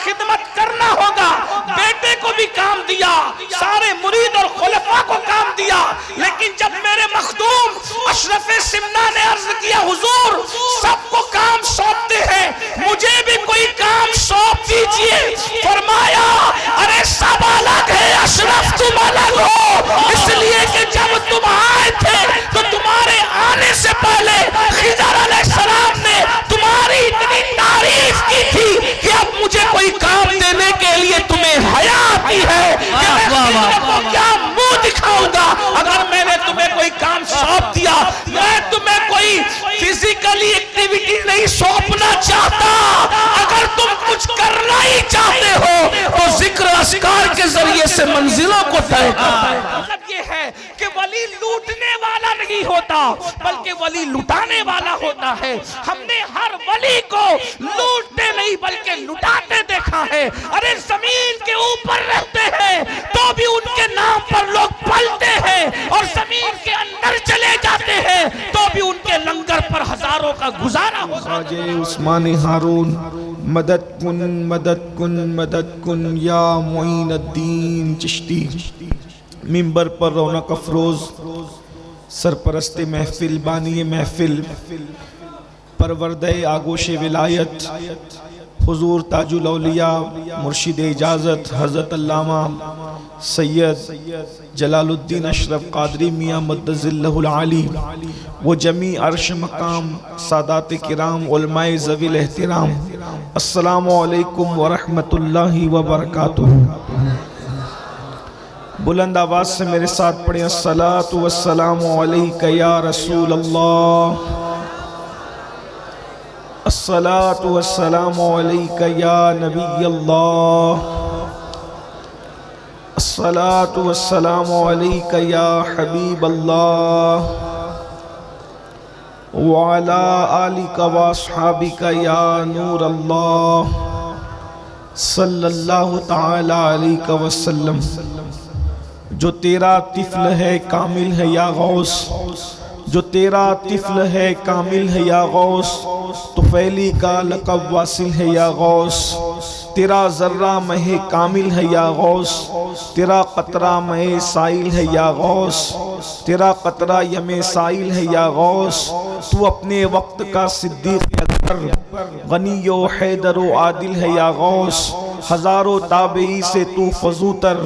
خدمت کرنا ہوگا. بیٹے کو بھی کام دیا, سارے مرید اور خلفاء کو کام دیا, لیکن جب میرے مخدوم اشرف سمنہ نے عرض کیا حضور سب کو کام سونپتے ہیں, مجھے بھی کوئی کام سونپ دیجئے, فرمایا ارے سب الگ ہے, اشرف تم الگ ہو, اس لیے کہ جب تم آئے تھے تو تمہارے آنے سے پہلے خضر علیہ السلام نے تمہاری اتنی تعریف کی تھی کہ اب مجھے کوئی کام دینے کے لیے تمہیں حیا آتی ہے کہ میں خضر کو کیا منہ دکھاؤں گا. اگر میں نے تمہیں کوئی کام سونپ دیا, میں تمہیں کوئی فزیکلی ایکٹیویٹی نہیں سونپنا چاہتا, اگر تم کچھ کرنا ہی چاہتے ہو تو ذکر اذکار کے ذریعے سے منزلوں کو طے کرو. مطلب یہ ہے کہ ولی لوٹنے والا نہیں ہوتا بلکہ ولی لٹانے والا ہوتا ہے. ہم نے ہر ولی کو لوٹتے نہیں بلکہ لٹاتے دیکھا ہے. ارے زمین کے اوپر رہتے ہیں تو بھی ان کے نام پر لوگ پلتے ہیں, اور زمین کے اندر چلے جاتے ہیں تو بھی ان کے لنگر پر ہزاروں کا گزارا ہوتا ہے. خواجہ عثمان ہارون مدد کن مدد کن مدد کن یا معین الدین چشتی. منبر پر رونق افروز سرپرست محفل, بانی محفل, پروردہ آگوش ولایت حضور تاج الاولیاء مرشد اجازت حضرت علامہ سید جلال الدین اشرف قادری میاں مدظ اللہ العالی و جمیع عرش مقام سادات کرام علماء ذوی الاحترام, السلام علیکم ورحمت اللہ وبرکاتہ. بلند آواز سے میرے ساتھ پڑھیں الصلاۃ والسلام علیک یا رسول اللہ, الصلاۃ والسلام علیک یا نبی اللہ, الصلاۃ والسلام علیک یا حبیب اللہ, وعلی آلک واصحابک یا نور اللہ, صلی اللہ تعالی علیہ وسلم. جو تیرا طفل ہے کامل ہے یا غوث, جو تیرا طفل ہے کامل ہے یا غوث, طفیلی کا لقب واصل ہے یا غوث, تیرا ذرہ مہ کامل ہے یا غوث, تیرا قطرہ مہ سائل ہے یا غوث, تیرا قطرہ یم سائل ہے یا غوث, تو اپنے وقت کا صدیق اکبر غنی و حیدر و عادل ہے یا غوث, ہزاروں تابعی سے تو فضوتر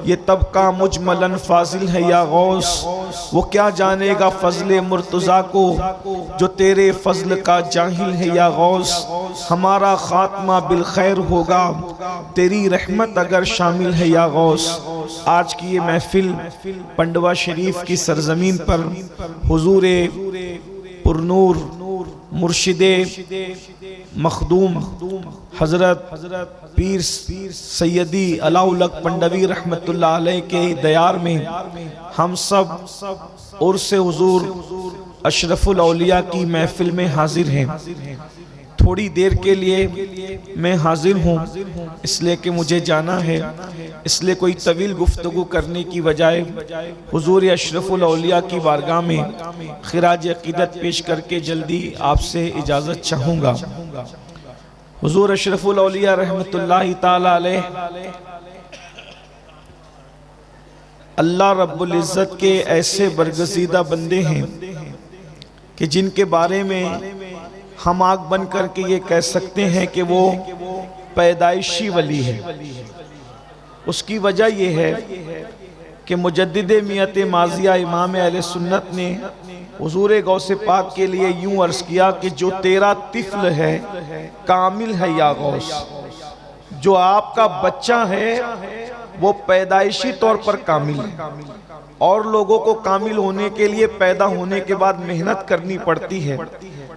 یہ طبقہ مجملاً فاضل ہے یا غوث. وہ کیا جانے گا فضل مرتضیٰ کو جو تیرے فضل کا جاہل ہے یا غوث, ہمارا خاتمہ بالخیر ہوگا تیری رحمت اگر شامل ہے یا غوث. آج کی یہ محفل پنڈوا شریف کی سرزمین پر حضور پرنور مرشد مخدوم حضرت پیر سیدی علاؤلق پنڈوی رحمت اللہ علیہ کے دیار میں ہم سب عرس حضور اشرف الاولیاء کی محفل میں حاضر ہیں. تھوڑی دیر کے لیے میں حاضر ہوں اس لیے کہ مجھے جانا ہے, اس لیے کوئی طویل گفتگو کرنے کی بجائے حضور اشرف الاولیاء کی بارگاہ میں خراج عقیدت پیش کر کے جلدی آپ سے اجازت چاہوں گا. حضور اشرف الاولیاء رحمت اللہ تعالی علیہ اللہ رب العزت کے ایسے برگزیدہ بندے ہیں کہ جن کے بارے میں ہم آنکھ بن کر کے یہ کہہ سکتے ہیں کہ وہ پیدائشی ولی ہے. اس کی وجہ یہ ہے کہ مجدد میت ماضیہ امام اہل سنت نے حضور غوث پاک کے لیے یوں عرض کیا کہ جو تیرا طفل ہے کامل ہے یا غوث, جو آپ کا بچہ ہے وہ پیدائشی طور پر کامل ہے, اور لوگوں کو کامل ہونے کے لیے پیدا ہونے کے بعد محنت کرنی پڑتی ہے,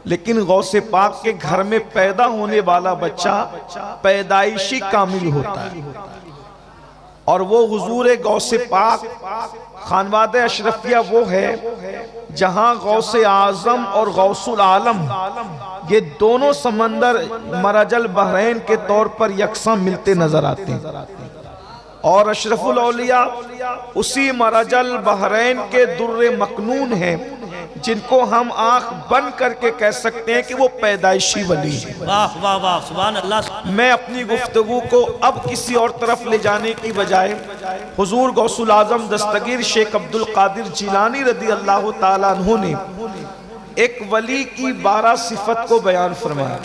لیکن غوث پاک کے گھر میں پیدا ہونے والا بچہ پیدائشی کامل ہوتا ہے. اور وہ حضور غوث پاک خانواد اشرفیہ وہ ہے جہاں غوث اعظم اور غوث العالم یہ دونوں سمندر مرج البحرین کے طور پر یکساں ملتے نظر آتے ہیں, اور اشرف الاولیاء اسی مرج البحرین کے در مکنون ہیں جن کو ہم آنکھ بند کر کے کہہ سکتے ہیں کہ وہ پیدائشی ولی ہیں۔ واہ واہ واہ سبحان اللہ۔ میں اپنی گفتگو کو اب کسی اور طرف لے جانے کی بجائے حضور غوث العظم دستگیر شیخ عبد القادر جیلانی رضی اللہ تعالیٰ عنہ نے ایک ولی کی 12 صفت کو بیان فرمایا۔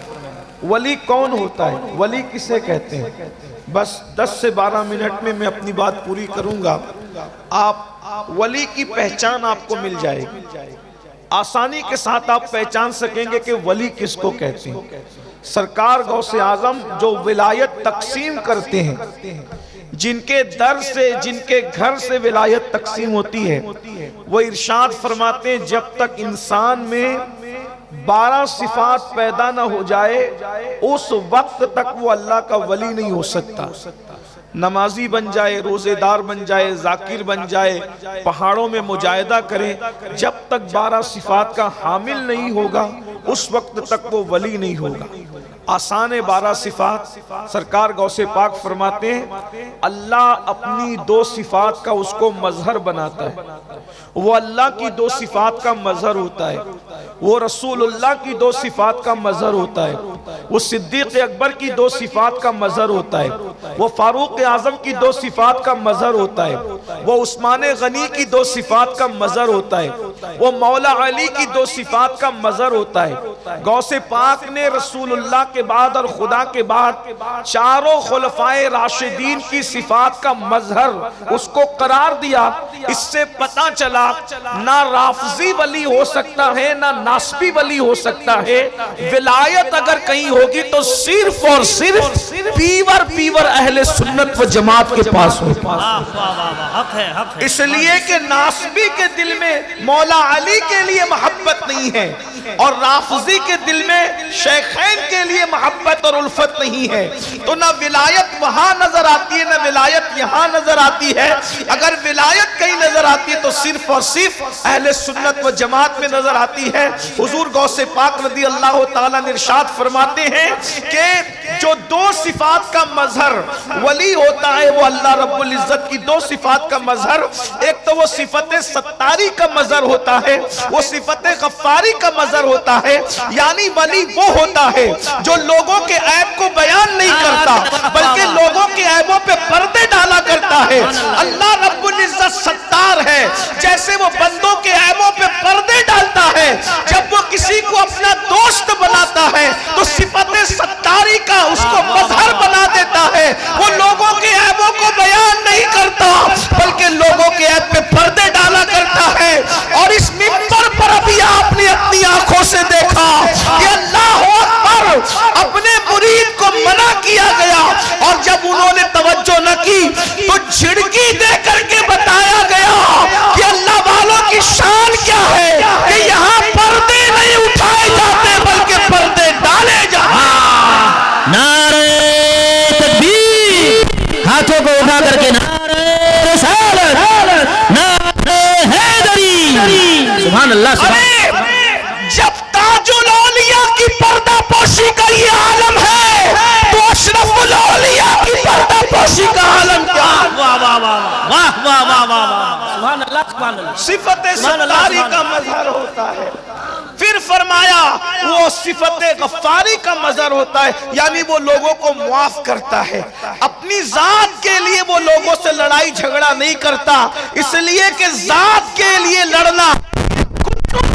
ولی کون ہوتا ہے؟ ولی کسے کہتے ہیں؟ بس 10 سے 12 منٹ میں میں اپنی بات پوری کروں گا، آپ ولی کی پہچان آپ کو مل جائے گی، آسانی کے ساتھ آپ پہچان سکیں گے کہ ولی کس کو کہتے ہیں۔ سرکار غوث اعظم جو ولایت تقسیم کرتے ہیں، جن کے در سے جن کے گھر سے ولایت تقسیم ہوتی ہے، وہ ارشاد فرماتے ہیں جب تک انسان میں 12 صفات پیدا نہ ہو جائے اس وقت تک وہ اللہ کا ولی نہیں ہو سکتا۔ نمازی بن جائے، روزے دار بن جائے، ذاکر بن جائے، پہاڑوں میں مجاہدہ کرے، جب تک 12 صفات کا حامل نہیں ہوگا اس وقت تک وہ ولی نہیں ہوگا۔ آسان 12 صفات سرکار غوث پاک فرماتے ہیں اللہ اپنی 2 صفات کا اس کو مظہر بناتا ہے۔ وہ اللہ کی 2 صفات کا مظہر ہوتا ہے، وہ رسول اللہ کی 2 صفات کا مظہر ہوتا ہے، وہ صدیق اکبر کی 2 صفات کا مظہر ہوتا ہے، وہ فاروق اعظم کی 2 صفات کا مظہر ہوتا ہے، وہ عثمان غنی کی 2 صفات کا مظہر ہوتا ہے، وہ مولا علی کی 2 صفات کا مظہر ہوتا ہے۔ غوث پاک نے رسول اللہ کے بعد اور خدا کے بعد چاروں خلفائے راشدین کی صفات کا مظہر اس کو قرار دیا۔ اس سے پتہ چلا نہ رافضی ولی ہو سکتا ہے نہ ناسبی ولی ہو سکتا ہے، ولایت اگر کہیں ہوگی تو صرف اور صرف پیور اہل سنت و جماعت کے پاس ہو۔ حق ہے حق ہے۔ اس لیے کہ ناسبی کے دل میں مولا علی کے لیے محبت نہیں ہے اور رافضی کے دل میں شیخین کے لیے محبت اور الفت نہیں ہے، تو نہ ولایت وہاں نظر آتی ہے نہ ولایت یہاں نظر آتی ہے۔ اگر ولایت کہیں نظر آتی ہے تو صرف اور صرف اہل سنت و جماعت میں نظر آتی ہے۔ حضور غوث پاک رضی اللہ تعالیٰ نے ارشاد فرماتے ہیں کہ جو 2 صفات کا مظہر ولی ہوتا ہے وہ اللہ رب العزت کی 2 صفات کا مظہر، ایک تو وہ صفت ستاری کا مظہر ہوتا ہے، وہ صفت غفاری کا مظہر ہوتا ہے۔ یعنی ولی وہ ہوتا ہے جو لوگوں کے عیب کو بیان نہیں کرتا بلکہ لوگوں کے عیبوں پہ پردے ڈالا کرتا ہے۔ اللہ رب العزت ستار ہے، جیسے وہ بندوں کے عیبوں پہ پردے ڈالتا ہے، جب وہ کسی کو اپنا دوست بناتا ہے تو صفت ستاری کا اس کو مظہر بنا دیتا ہے۔ وہ لوگوں کے عیبوں کو بیان نہیں کرتا بلکہ لوگوں کے عیب پہ پردے ڈالا کرتا ہے۔ اور اس منبر پر ابھی آپ نے اپنی آنکھوں سے دیکھا کہ اللہ اکبر اپنے مرید کو منع کیا گیا، اور جب انہوں نے توجہ نہ کی تو جھڑکی دے کر کے بتایا گیا کہ اللہ والوں کی شان کیا ہے کہ یہاں پردے نہیں اٹھائے جاتے بلکہ پردے ڈالے جاتے۔ نعرہ تکبیر، ہاتھوں کو اٹھا کر کے نعرہ رسالت، نعرہ حیدری، سبحان اللہ سبحان۔ جب تاج الاولیاء کی پردہ پوشی کا یہ عالم ہے تو اشرف الاولیاء کی پردہ پوشی کا عالم کیا؟ واہ واہ واہ واہ واہ واہ واہ، سبحان اللہ سبحان اللہ۔ صفت ستاری کا مظہر ہوتا ہے۔ پھر فرمایا وہ صفت غفاری کا مظہر ہوتا ہے، یعنی وہ لوگوں کو معاف کرتا ہے۔ اپنی ذات کے لیے وہ لوگوں سے لڑائی جھگڑا نہیں کرتا، اس لیے کہ ذات کے لیے لڑنا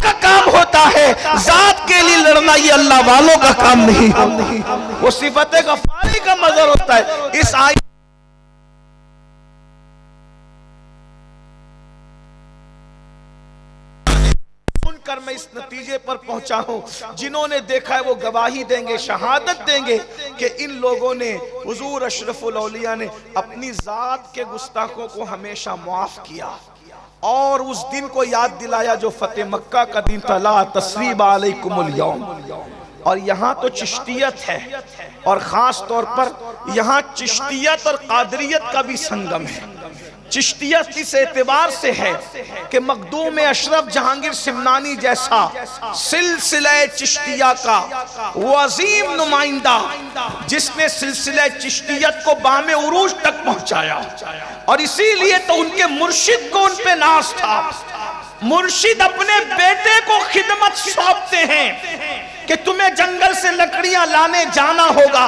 کا کام ہوتا ہے، ذات کے لیے لڑنا یہ اللہ والوں کا کام نہیں ہوتا۔ وہ صفت غفاری کا مظہر ہوتا ہے۔ اس آیت سن کر میں اس نتیجے پر پہنچا ہوں، جنہوں نے دیکھا ہے وہ گواہی دیں گے، شہادت دیں گے کہ ان لوگوں نے حضور اشرف الاولیاء نے اپنی ذات کے گستاخوں کو ہمیشہ معاف کیا اور اس دن کو یاد دلایا جو فتح مکہ کا دن تھا، لا تثریب علیکم اليوم۔ اور یہاں تو چشتیت ہے اور خاص طور پر یہاں چشتیت اور قادریت کا بھی سنگم ہے۔ چشتیت اس اعتبار سے ہے کہ مخدوم اشرف جہانگیر سمنانی جیسا سلسلہ چشتیہ کا وہ عظیم نمائندہ جس نے سلسلہ چشتیت کو بام عروج تک پہنچایا، اور اسی لیے تو ان کے مرشد کو ان پہ ناز تھا۔ مرشد اپنے اپنے بیٹے کو خدمت سونپتے ہیں کہ تمہیں جنگل سے لکڑیاں لانے جانا ہوگا،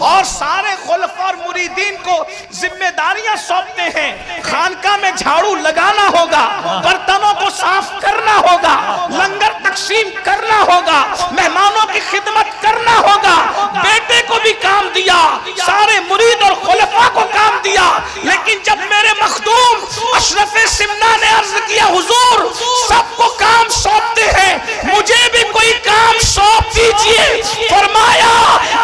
اور سارے خلفاء اور مریدین کو ذمہ داریاں سونپتے ہیں، خانقاہ میں جھاڑو لگانا ہوگا، برتنوں کو صاف کرنا ہوگا، لنگر تقسیم کرنا ہوگا، مہمانوں کی خدمت کرنا ہوگا، بیٹے کو بھی کام دیا، سارے مرید اور خلفاء کو کام دیا، لیکن جب میرے مخدوم اشرف سمنہ نے عرض کیا حضور سب کو کام سونپتے ہیں، مجھے بھی کوئی کام سونپ دیجئے، فرمایا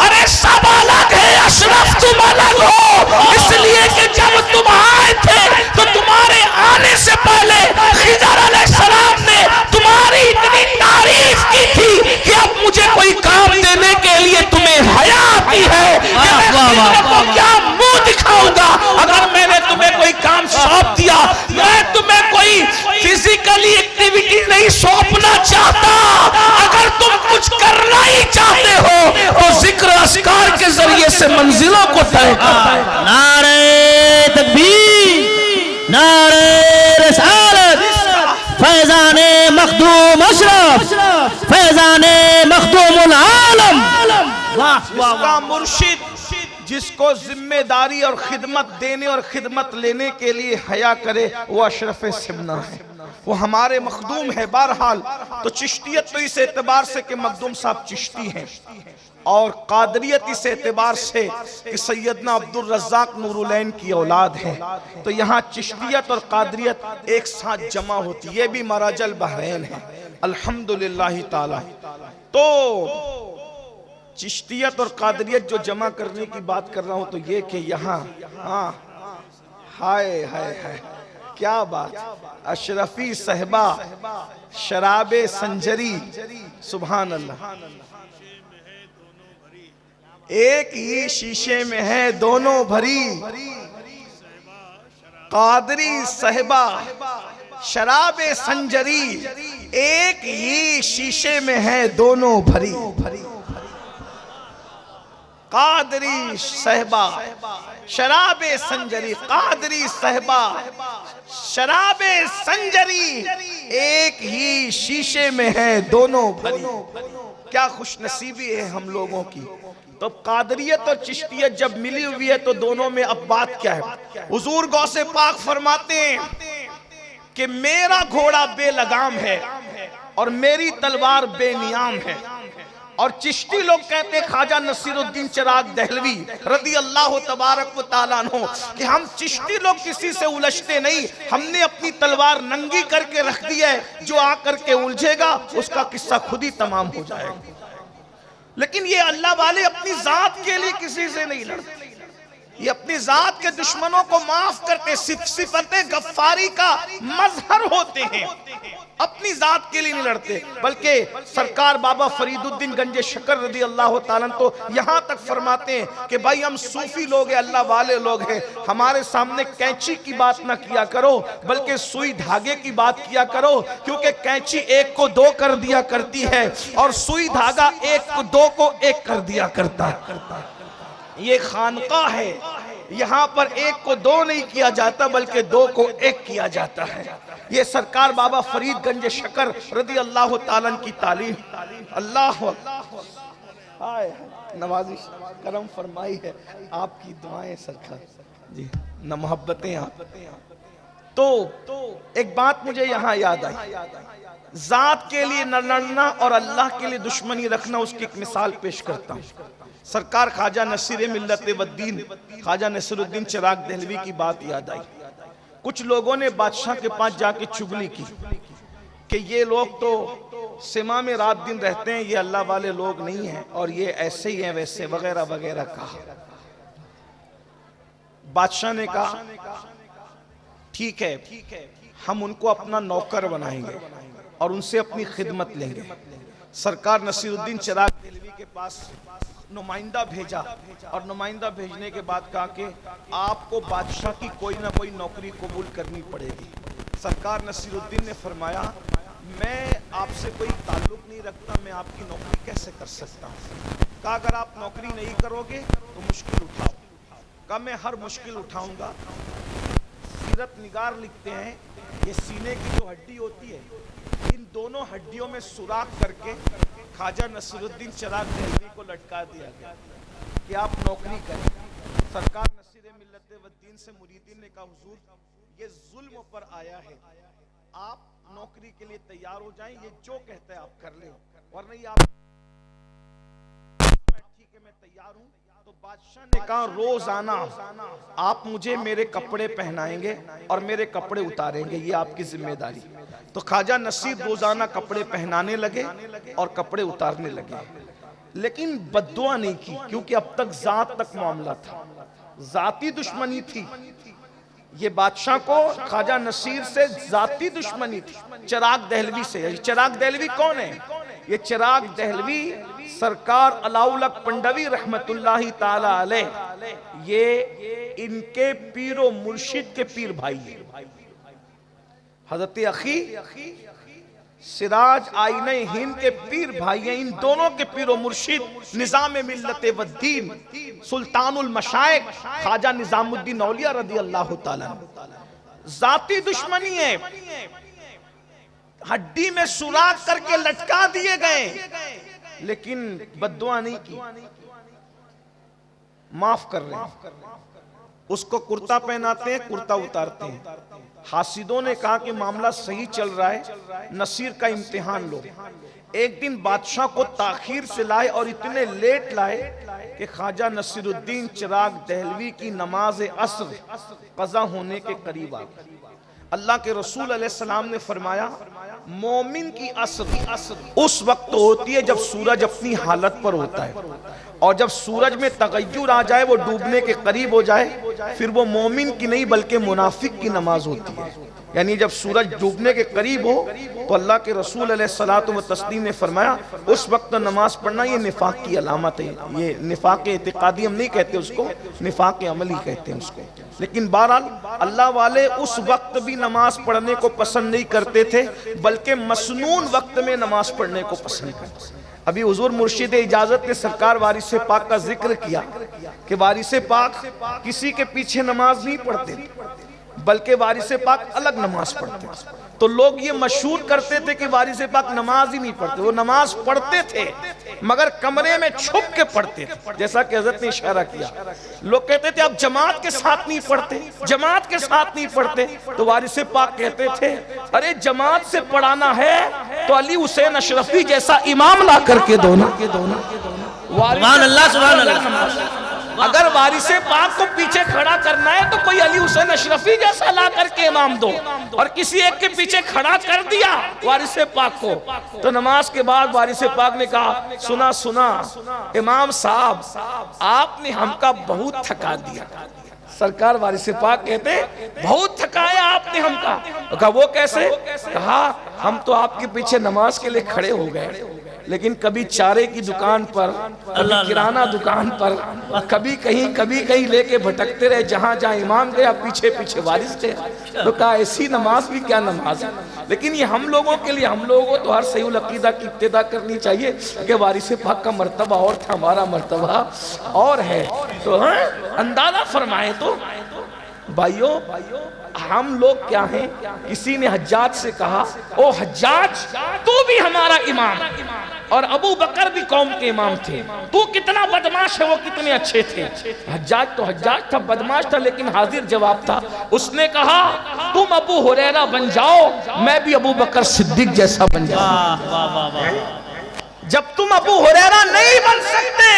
ارے سب الگ ہے اشرف تم الگ ہو، اس لیے کہ جب تم آئے تھے تو تمہارے آنے سے پہلے خضر علیہ السلام نے تمہاری اتنی تعریف کی تھی کہ اب مجھے کوئی کام دینے کے لیے تمہیں حیا آتی ہے کہ میں خضر کو کیا منہ دکھاؤں گا، اگر میں نے تمہیں کوئی کام سونپ دیا، میں تمہیں کوئی فزیکلی ایکٹیویٹی نہیں سونپنا چاہتا، اگر تم کچھ کرنا ہی چاہتے ہو تو ذکر اذکار کے ذریعے سے منزلوں کو طے کرو۔ نعرہ تکبیر، نعرہ رسالت، فیضان مخدوم اشرف، فیضان مخدوم العالم۔ جس کا مرشد جس کو ذمہ داری اور خدمت دینے اور خدمت لینے کے لیے حیا کرے وہ اشرف سمنہ ہے، وہ ہمارے مخدوم ہے۔ بہرحال تو چشتیت تو اس اعتبار سے کہ مخدوم صاحب چشتی ہیں، اور قادریت اس اعتبار سے کہ سیدنا عبدالرزاق نورالعین کی اولاد ہے، تو یہاں چشتیت اور قادریت ایک ساتھ جمع ہوتی، یہ بھی مراج البحرین ہے الحمدللہ تعالی۔ تو چشتیت اور قادریت جو جمع کرنے کی بات کر رہا ہوں تو یہ کہ یہاں ہائے ہائے ہائے کیا بات، اشرفی صحبہ شراب سنجری، سبحان اللہ، ایک ہی شیشے میں ہے دونوں بھری، قادری صحبہ شراب سنجری، ایک ہی شیشے میں ہے دونوں بھری، قادری صحبہ شراب سنجری، قادری صحبہ شراب سنجری، ایک ہی شیشے میں ہے دونوں بھری۔ کیا خوش نصیبی ہے ہم لوگوں کی۔ تو قادریت اور چشتیت جب ملی ہوئی ہے تو دونوں میں اب بات کیا ہے؟ حضور غوث پاک فرماتے ہیں کہ میرا گھوڑا بے لگام ہے اور میری تلوار بے نیام ہے، اور چشتی لوگ کہتے ہیں خواجہ نصیر الدین چراغ دہلوی رضی اللہ تبارک و تعالیٰ عنہ کہ ہم چشتی لوگ کسی سے الجھتے نہیں، ہم نے اپنی تلوار ننگی کر کے رکھ دی ہے، جو آ کر کے الجھے گا اس کا قصہ خود ہی تمام ہو جائے گا۔ لیکن یہ اللہ والے اپنی ذات کے لیے کسی سے نہیں لڑتے، یہ اپنی ذات کے دشمنوں کو معاف کرتے، صفت غفاری کا مظہر ہوتے ہیں، اپنی ذات کے لیے نہیں لڑتے۔ بلکہ سرکار بابا فرید الدین گنج شکر رضی اللہ تعالیٰ تو یہاں تک فرماتے ہیں کہ بھائی ہم صوفی لوگ ہیں، اللہ والے لوگ ہیں، ہمارے سامنے کینچی کی بات نہ کیا کرو بلکہ سوئی دھاگے کی بات کیا کرو، کیونکہ کینچی ایک کو دو کر دیا کرتی ہے اور سوئی دھاگا ایک کو دو کو ایک کر دیا کرتا ہے۔ یہ خانقاہ ہے، یہاں پر ایک کو دو نہیں کیا جاتا بلکہ دو کو ایک کیا جاتا ہے۔ یہ سرکار بابا فرید گنج شکر رضی اللہ تعالیٰ کی تعلیم۔ اللہ نوازش کرم فرمائی ہے آپ کی دعائیں سرکار جی، نہ محبتیں آپ۔ تو ایک بات مجھے یہاں یاد آئی، ذات کے لیے نہ لڑنا اور اللہ کے لیے دشمنی رکھنا، اس کی ایک مثال پیش کرتا ہوں۔ سرکار خواجہ نصیر ملت والدین خواجہ نصیر الدین چراغ دہلوی کی بات یاد آئی۔ کچھ لوگوں نے بادشاہ کے پاس جا کے چغلی کی کہ یہ لوگ تو سما میں رات دن رہتے ہیں، یہ اللہ والے لوگ نہیں ہیں، اور یہ ایسے ہی ہیں ویسے وغیرہ وغیرہ کہا۔ بادشاہ نے کہا ٹھیک ہے، ہم ان کو اپنا نوکر بنائیں گے اور ان سے اپنی خدمت لیں گے۔ سرکار نصیر الدین چراغ دہلوی کے پاس نمائندہ بھیجا، اور نمائندہ بھیجنے کے بعد کہا کہ آپ کو بادشاہ کی کوئی نہ کوئی نوکری قبول کرنی پڑے گی۔ سرکار نصیر الدین نے فرمایا میں آپ سے کوئی تعلق نہیں رکھتا، میں آپ کی نوکری کیسے کر سکتا ہوں؟ کہا اگر آپ نوکری نہیں کرو گے تو مشکل اٹھاؤ۔ کہا میں ہر مشکل اٹھاؤں گا۔ سیرت نگار لکھتے ہیں یہ سینے کی جو ہڈی ہوتی ہے، ان دونوں ہڈیوں میں سوراخ کر کے خواجہ نصیر الدین چراغ دہلوی کو لٹکا دیا گیا کہ آپ نوکری کریں. سرکار نصیر ملت والدین سے مریدین نے کہا حضور یہ ظلم پر آیا ہے, آپ نوکری کے لیے تیار ہو جائیں, یہ جو کہتا ہے آپ کر لیں, ورنہ یہ آپ ٹھیک ہے میں تیار ہوں. تو بادشاہ نے کہا روزانہ آپ مجھے میرے کپڑے پہنائیں گے اور میرے کپڑے اتاریں گے, یہ آپ کی ذمہ داری. تو خواجہ نصیر روزانہ کپڑے پہنانے لگے اور کپڑے اتارنے لگے, لیکن بد دعا نہیں کی, کیونکہ اب تک ذات تک معاملہ تھا, ذاتی دشمنی تھی. یہ بادشاہ کو خواجہ نصیر سے ذاتی دشمنی تھی, چراغ دہلوی سے. چراغ دہلوی کون ہے؟ یہ چراغ دہلوی سرکار علاؤالحق پنڈوی رحمت اللہ تعالی علیہ, یہ ان کے پیر و مرشد کے پیر بھائی ہیں. حضرت اخی سراج آئینہ ہند کے پیر بھائی ہیں. ان دونوں کے پیر و مرشد نظام ملت والدین سلطان المشائق خواجہ نظام الدین اولیاء رضی اللہ تعالیٰ. ذاتی دشمنی ہے, ہڈی میں سوراخ کر کے لٹکا دیے گئے, لیکن بد دعا نہیں کی, معاف کر رہے ہیں. اس کو کرتا پہناتے ہیں, کرتا اتارتے ہیں. حاسدوں نے کہا کہ معاملہ صحیح چل رہا ہے, نصیر کا امتحان لو. ایک دن بادشاہ کو تاخیر سے لائے اور اتنے لیٹ لائے کہ خواجہ نصیر الدین چراغ دہلوی کی نماز عصر قضا ہونے کے قریب آ گئی. اللہ کے رسول علیہ السلام نے فرمایا مومن کی عصر اس وقت ہوتی ہے جب سورج اپنی حالت پر ہوتا ہے, اور جب سورج میں تغیر آ جائے, وہ ڈوبنے کے قریب ہو جائے, پھر وہ مومن کی نہیں بلکہ منافق کی نماز ہوتی ہے. یعنی جب سورج ڈوبنے کے قریب ہو تو اللہ کے رسول علیہ الصلوۃ والتسلیم نے فرمایا اس وقت نماز پڑھنا یہ نفاق کی علامت ہے. یہ نفاق اعتقادی ہم نہیں کہتے اس کو, نفاق عملی کہتے ہیں اس کو. لیکن بہرحال اللہ والے اس وقت بھی نماز پڑھنے کو پسند نہیں کرتے تھے, بلکہ مسنون وقت میں نماز پڑھنے کو پسند کرتے تھے. ابھی حضور مرشد اجازت نے سرکار وارث پاک کا ذکر کیا کہ وارث پاک کسی کے پیچھے نماز نہیں پڑھتے, بلکہ وارث پاک الگ نماز پڑھتے. تو لوگ یہ مشہور کرتے تھے کہ وارث پاک نماز ہی نہیں پڑھتے. وہ نماز پڑھتے تھے مگر کمرے میں چھپ کے پڑھتے تھے, جیسا کہ حضرت نے اشارہ کیا. لوگ کہتے تھے اب جماعت کے ساتھ نہیں پڑھتے, جماعت کے ساتھ نہیں پڑھتے. تو وارث پاک کہتے تھے ارے جماعت سے پڑھانا ہے تو علی حسین اشرفی جیسا امام لا کر کے دو نا. سبحان اللہ, سبحان اللہ. اگر وارث پاک کو پیچھے کھڑا کرنا ہے تو کوئی علی حسین اشرفی جیسا لا کر کے امام دو, اور کسی ایک کے پیچھے کھڑا کر دیا وارث پاک کو. تو نماز کے بعد وارث پاک نے کہا سنا سنا امام صاحب آپ نے ہم کا بہت تھکا دیا. سرکار وارث پاک کہتے بہت تھکایا آپ نے ہم کا. کہا وہ کیسے؟ کہا ہم تو آپ کے پیچھے نماز کے لیے کھڑے ہو گئے, لیکن کبھی چارے کی دکان پر, کبھی کرانہ دکان پر, کبھی کہیں لے کے بھٹکتے رہے. جہاں امام گیا پیچھے پیچھے وارث تھے. تو کہا ایسی نماز بھی کیا نماز ہے. لیکن یہ ہم لوگوں کے لیے, ہم لوگوں کو تو ہر صحیح العقیدہ کی ابتدا کرنی چاہیے کہ وارث پاک کا مرتبہ اور تھا, ہمارا مرتبہ اور ہے. تو اندازہ فرمائیں تو بھائیو ہم لوگ کیا ہیں. کسی نے حجاج سے کہا او حجاج تو بھی ہمارا امام, اور ابو بکر بھی قوم کے امام تھے, تو کتنا بدماش ہے, وہ کتنے اچھے تھے. حجاج تو حجاج تھا, بدماش تھا, لیکن حاضر جواب تھا. اس نے کہا تم ابو ہریرہ بن جاؤ, میں بھی ابو بکر صدیق جیسا بن جاؤں. جب تم ابو ہریرہ نہیں بن سکتے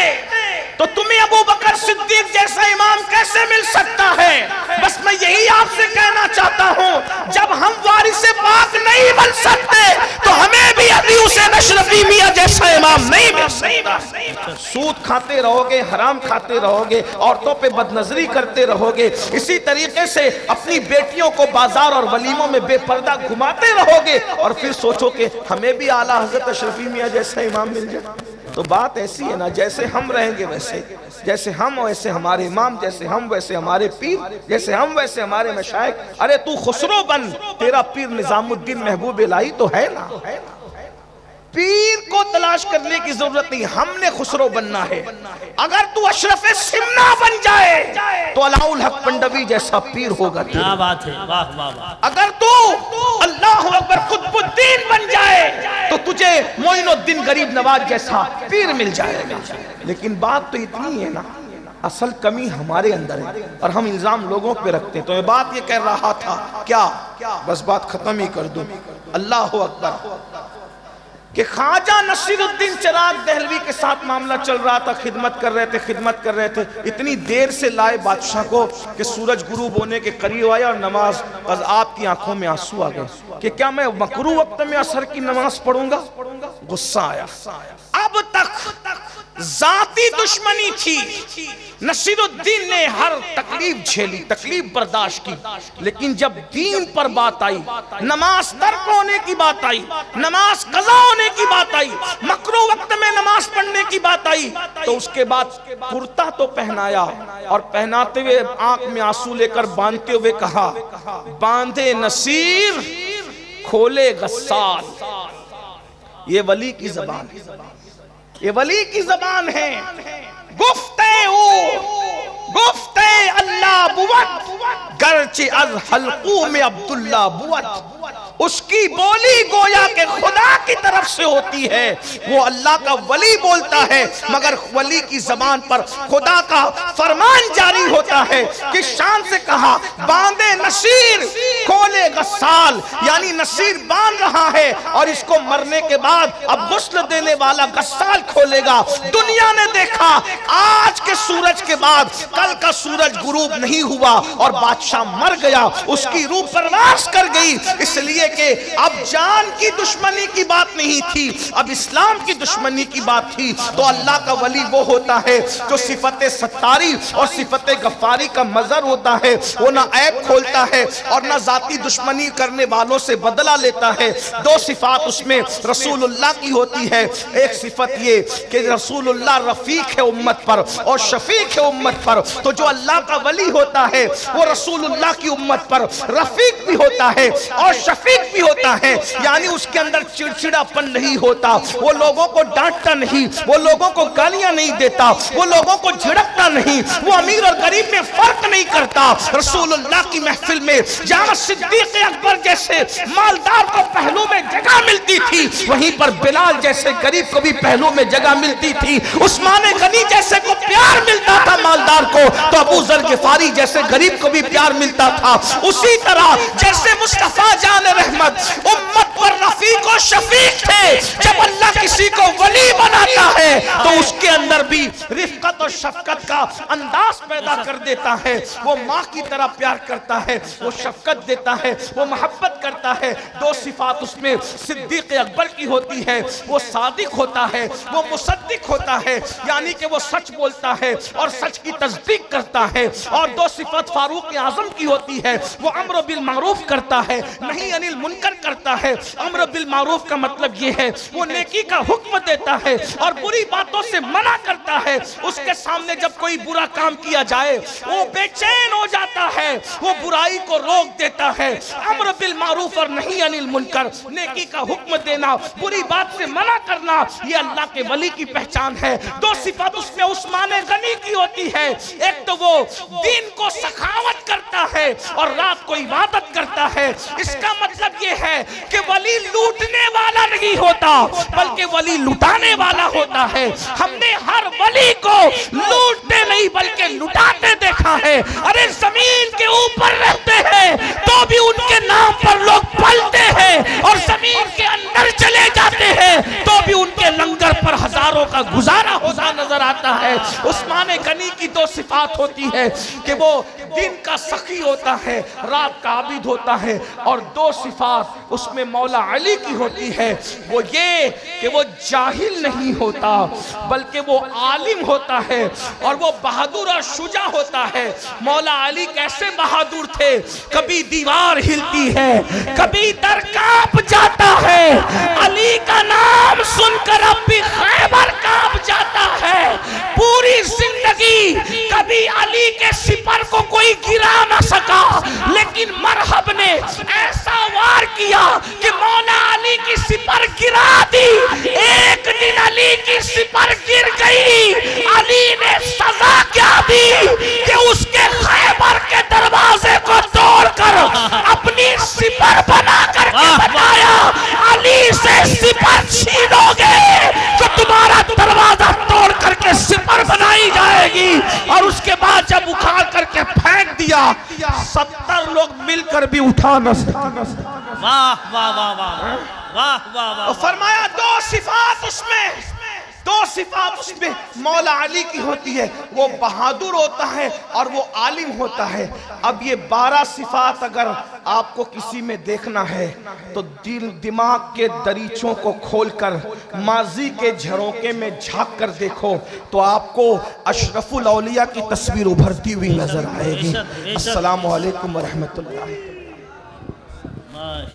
تو تمہیں ابو بکر صدیق جیسا امام کیسے مل سکتا ہے؟ بس میں یہی آپ سے کہنا چاہتا ہوں, جب ہم وارث پاک نہیں بن سکتے تو ہمیں بھی علی حسین اشرفی میاں جیسا امام نہیں مل سکتا. سود کھاتے رہو گے, حرام کھاتے رہو گے, عورتوں پہ بد نظری کرتے رہو گے, اسی طریقے سے اپنی بیٹیوں کو بازار اور ولیموں میں بے پردہ گھماتے رہو گے, اور پھر سوچو کہ ہمیں بھی اعلیٰ حضرت اشرفی میاں جیسا امام مل جائے. تو بات ایسی ہے نا, جیسے ہم رہیں گے ویسے, جیسے ہم ویسے ہمارے امام, جیسے ہم ویسے ہمارے پیر, جیسے ہم ویسے ہمارے مشائخ. ارے تو خسرو بن, تیرا پیر نظام الدین محبوب الہی تو ہے نا. پیر کو تلاش کرنے کی ضرورت نہیں, ہم نے خسرو بننا ہے. اگر تو اشرف سمنا بن جائے تو علاء الحق پنڈوی جیسا پیر ہوگا. کیا بات ہے، واہ واہ واہ. اگر تو اللہ اکبر قطب الدین بن جائے تو تجھے معین الدین غریب نواز جیسا پیر مل جائے گا. لیکن بات تو اتنی ہے نا، اصل کمی ہمارے اندر ہے اور ہم الزام لوگوں پہ رکھتے ہیں. تو یہ بات یہ کہہ رہا تھا کیا، بس بات ختم ہی کر دوں. اللہ اکبر کہ خواجہ نصیر الدین چراغ دہلوی کے ساتھ معاملہ چل رہا تھا، خدمت کر رہے تھے. اتنی دیر سے لائے بادشاہ کو کہ سورج غروب ہونے کے قریب آیا اور نماز پس آپ کی آنکھوں میں آنسو آ گئے کہ کیا میں مکروہ وقت میں عصر کی نماز پڑھوں گا. غصہ آیا. اب تک ذاتی دشمنی تھی، نصیر الدین نے ہر تکلیف جھیلی، تکلیف برداشت کی، لیکن جب دین پر بات آئی، نماز ترک ہونے کی بات آئی، نماز قضا ہونے کی بات آئی، مکروہ وقت میں نماز پڑھنے کی بات آئی، تو اس کے بعد کرتا تو پہنایا اور پہناتے ہوئے آنکھ میں آنسو لے کر باندھتے ہوئے کہا، باندھے نصیر کھولے غسال. یہ ولی کی زبان ہے، یہ ولی کی زبان ہے. گفتے اللہ بوت گرچہ از حلقوں میں عبداللہ بوت. اس کی بولی گویا کہ خدا کی طرف سے ہوتی ہے. وہ اللہ کا ولی بولتا ہے مگر ولی کی زبان پر خدا کا فرمان جاری ہوتا ہے. کہ شان سے کہا باندھے نصیر کھولے غسال، یعنی نصیر باندھ رہا ہے اور اس کو مرنے کے بعد اب غسل دینے والا غسال کھولے گا. دنیا نے دیکھا آج کے سورج کے بعد کل کا سورج غروب نہیں ہوا اور بادشاہ مر گیا، اس کی روح پرواز کر گئی. اس لیے کہ اب جان کی دشمنی کی بات نہیں تھی، اب اسلام کی دشمنی کی بات تھی. تو اللہ کا ولی وہ ہوتا ہے جو صفت ستاری اور صفت غفاری کا مظہر ہوتا ہے. وہ نہ عیب کھولتا ہے اور نہ ذاتی دشمنی کرنے والوں سے بدلہ لیتا ہے. دو صفات اس میں رسول اللہ کی ہوتی ہے. ایک صفت یہ کہ رسول اللہ رفیق ہے امت پر اور شفیق ہے امت پر. تو جو اللہ کا ولی ہوتا ہے وہ رسول اللہ کی امت پر رفیق بھی ہوتا ہے اور شفیق بھی ہوتا ہے. یعنی اس کے اندر چڑچڑا پن نہیں ہوتا، وہ لوگوں کو ڈانٹتا نہیں، وہ لوگوں کو گالیاں نہیں دیتا، وہ لوگوں کو جھڑکتا نہیں، وہ امیر اور غریب میں فرق نہیں کرتا. رسول اللہ کی محفل میں جہاں صدیق اکبر جیسے مالدار کو پہلو میں جگہ ملتی تھی، وہیں پر بلال جیسے غریب کو بھی پہلو میں جگہ ملتی تھی. عثمان غنی جیسے کو پیار ملتا تھا مالدار کو، تو ابو ذر غفاری جیسے غریب کو بھی پیار ملتا تھا. اسی طرح جیسے مصطفیٰ جان رحمت امت پر رفیق و شفیق تھے، جب اللہ کسی کو ولی بناتا ہے تو اس کے اندر بھی رفقت اور شفقت کا انداز پیدا کر دیتا ہے. وہ ماں کی طرح پیار کرتا ہے، وہ شفقت دیتا ہے، وہ محبت کرتا ہے. دو صفات اس میں صدیق اکبر کی ہوتی ہے، وہ صادق ہوتا ہے، وہ مصدق ہوتا ہے، یعنی کہ وہ سچ بولتا ہے اور سچ کی تصدیق کرتا ہے. اور دو صفت فاروق اعظم کی ہوتی ہے، وہ امر بالمعروف کرتا ہے، نہیں انل منکر کرتا ہے. امر بالمعروف کا مطلب یہ ہے وہ نیکی کا حکم دیتا ہے اور بری باتوں سے منع کرتا ہے. اس کے سامنے جب کوئی برا کام کیا جائے وہ بے چین ہو جاتا ہے، وہ برائی کو روک دیتا ہے. امر بالمعروف اور نہیں انل منکر، نیکی کا حکم دینا، بری بات سے منع کرنا، یہ اللہ کے ولی کی پہچان ہے. دو صفات اس میں عثمان غنی کی ہوتی ہے. ایک تو وہ دین کو سخاوت کرتا ہے اور رات کو عبادت کرتا ہے. اس کا مطلب یہ ہے کہ ولی لوٹنے والا نہیں ہوتا بلکہ ولی لٹانے والا ہوتا ہے. ہم نے ہر ولی کو لوٹتے نہیں بلکہ لٹاتے دیکھا ہے. ارے زمین کے اوپر رہتے ہیں تو بھی ان کے نام پر لوگ پلتے ہیں اور زمین کے اندر چلے جاتے ہیں تو بھی ان کے لنگر پر ہزاروں کا گزارا ہوتا نظر آتا ہے. عثمان غنی کی دو صفات ہوتی ہے کہ وہ دن کا سخی ہوتا ہے، رات کا عابد ہوتا ہے. اور دو صفات اس میں مولا علی کی ہوتی ہے، وہ یہ کہ وہ جاہل نہیں ہوتا بلکہ وہ عالم ہوتا ہے اور وہ بہادر اور شجاع ہوتا ہے. مولا علی کیسے بہادر تھے؟ کبھی دیوار ہلتی ہے، کبھی در کانپ جاتا ہے. علی کا نام سن کر اب بھی خیبر کانپ جاتا ہے. پوری زندگی کبھی علی کے سپر کو کوئی گرا نہ سکا، لیکن مرحب نے ایسا وار کیا کہ مولا علی کی سپر گرا دی. ایک دن علی کی سپر گر گئی، علی نے سزا کیا دی کہ اس کے دیا 70 لوگ مل کر بھی اٹھا نہ سکتے. واہ واہ واہ واہ واہ واہ واہ. فرمایا دو صفات اس میں مولا علی کی ہوتی ہے، وہ بہادر ہوتا ہے اور وہ عالم ہوتا ہے. اب یہ 12 صفات اگر آپ کو کسی میں دیکھنا ہے تو دل دماغ کے دریچوں کو کھول کر ماضی کے جھروکے میں جھانک کر دیکھو تو آپ کو اشرف الاولیاء کی تصویر ابھرتی ہوئی نظر آئے گی. السلام علیکم ورحمۃ اللہ.